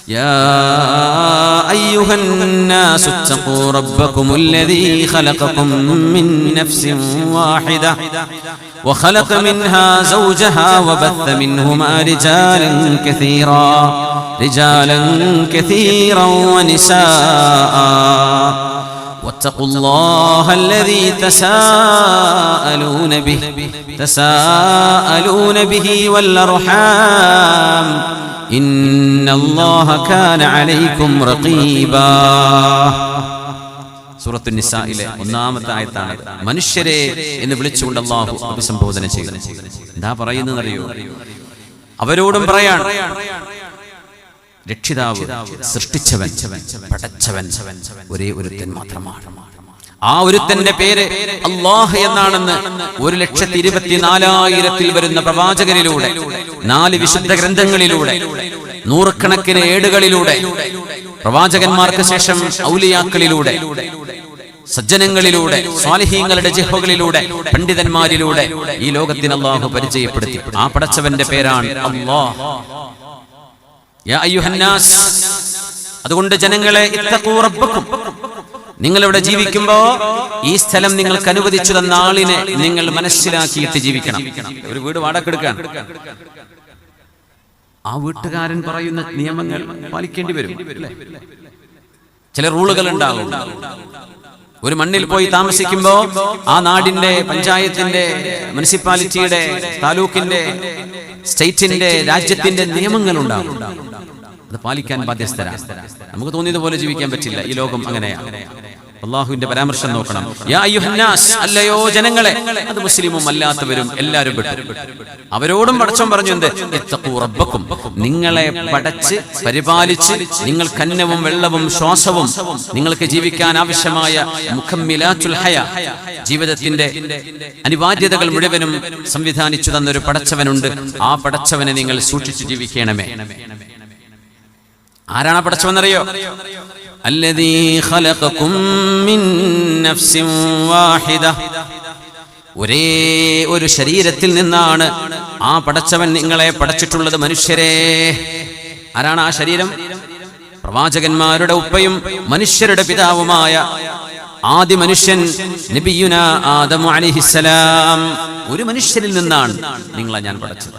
يا أيها الناس اتقوا ربكم الذي خلقكم من نفس واحدة وخلق منها زوجها وبث منهما رجالا كثيرا ونساء واتقوا الله الذي تساءلون به والأرحام إن الله كان عليكم رقيبا. സൂറത്തു നിസായിലെ ഒന്നാമത്തെ ആയത്താണ്. മനുഷ്യരെ എന്ന് വിളിച്ചുകൊണ്ട് അല്ലാഹു അഭിസംബോധന ചെയ്യുന്നു. എന്താ പറയുന്നതെന്നറിയോ? അവരോടും പറയാൻ, രക്ഷിതാവ്, സൃഷ്ടിച്ചവൻ, പടച്ചവൻ ഒരേ ഒരുത്തൻ മാത്രമാണ്. ആ ഒരുത്തന്റെ പേര് അല്ലാഹ് എന്നാണെന്ന് 1,24,000 വരുന്ന പ്രവാചകരിലൂടെ, 4 വിശുദ്ധ ഗ്രന്ഥങ്ങളിലൂടെ, നൂറുകണക്കിന് ഏടുകളിലൂടെ, പ്രവാചകന്മാർക്ക് ശേഷം ഔലിയാക്കളിലൂടെ, സജ്ജനങ്ങളിലൂടെ, സ്വാലിഹീങ്ങളുടെ ജിഹ്വകളിലൂടെ, പണ്ഡിതന്മാരിലൂടെ ഈ ലോകത്തിന് അല്ലാഹു പരിചയപ്പെടുത്തി. ആ പടച്ചവന്റെ പേരാണ് അല്ലാഹ്. യാ അയ്യുഹന്നാസ്, അതുകൊണ്ട് ജനങ്ങളെ, ഇത്തഖൂ റബ്ബക്കും, നിങ്ങളിവിടെ ജീവിക്കുമ്പോ ഈ സ്ഥലം നിങ്ങൾക്ക് അനുവദിച്ചു തന്ന ആളിനെ നിങ്ങൾ മനസ്സിലാക്കിയിട്ട് ജീവിക്കണം. ഒരു വീട് വാടകയ്ക്കെടുക്കാൻ, ആ വീട്ടുകാരൻ പറയുന്ന നിയമങ്ങൾ പാലിക്കേണ്ടി വരും. ചില റൂളുകൾ ഉണ്ടാകും. ഒരു മണ്ണിൽ പോയി താമസിക്കുമ്പോ ആ നാടിന്റെ, പഞ്ചായത്തിന്റെ, മുനിസിപ്പാലിറ്റിയുടെ, താലൂക്കിന്റെ, സ്റ്റേറ്റിന്റെ, രാജ്യത്തിന്റെ നിയമങ്ങൾ ഉണ്ടാകും. അത് പാലിക്കാൻ ബാധ്യസ്ഥരാണ്. നമുക്ക് തോന്നിയതുപോലെ ജീവിക്കാൻ പറ്റില്ല. ഈ ലോകം അങ്ങനെയാണ്. അല്ലാഹുവിന്റെ പരാമർശം നോക്കണം. യാ അയ്യുഹന്നാസ്, അല്ലയോ ജനങ്ങളെ. അത് മുസ്ലിമും അല്ലാത്തവരും എല്ലാവരും പെട്ടു. അവരോടും പടച്ചോൻ പറഞ്ഞു, എന്ത്? ഇത്തഖൂ റബ്ബക്കും, നിങ്ങളെ പടച്ച് പരിപാലിച്ച് നിങ്ങൾക്ക് അന്നവും വെള്ളവും ശ്വാസവും നിങ്ങൾക്ക് ജീവിക്കാൻ ആവശ്യമായ മുഖമ്മിലാത്തുൽ ഹയാ, ജീവിതത്തിന്റെ അനിവാര്യതകൾ മുഴുവനും സംവിധാനിച്ചു തന്നൊരു പടച്ചവനുണ്ട്. ആ പടച്ചവനെ നിങ്ങൾ സൂക്ഷിച്ചു ജീവിക്കണമേ. ആരാണ് പടച്ചവനറിയോ? അല്ലദീ ഖലഖകും മിൻ നഫ്സിൻ വാഹിദ, ഒരേ ഒരു ശരീരത്തിൽ നിന്നാണ് ആ പടച്ചവൻ നിങ്ങളെ പടച്ചിട്ടുള്ളത്. മനുഷ്യരെ, ആരാണ് ആ ശരീരം? പ്രവാചകന്മാരുടെ ഉപ്പയും മനുഷ്യരുടെ പിതാവുമായ ആദ്യ മനുഷ്യൻ നബിയുനാ ആദം അലൈഹിസ്സലാം. ഒരു മനുഷ്യരിൽ നിന്നാണ് നിങ്ങളെ ഞാൻ പടച്ചത്.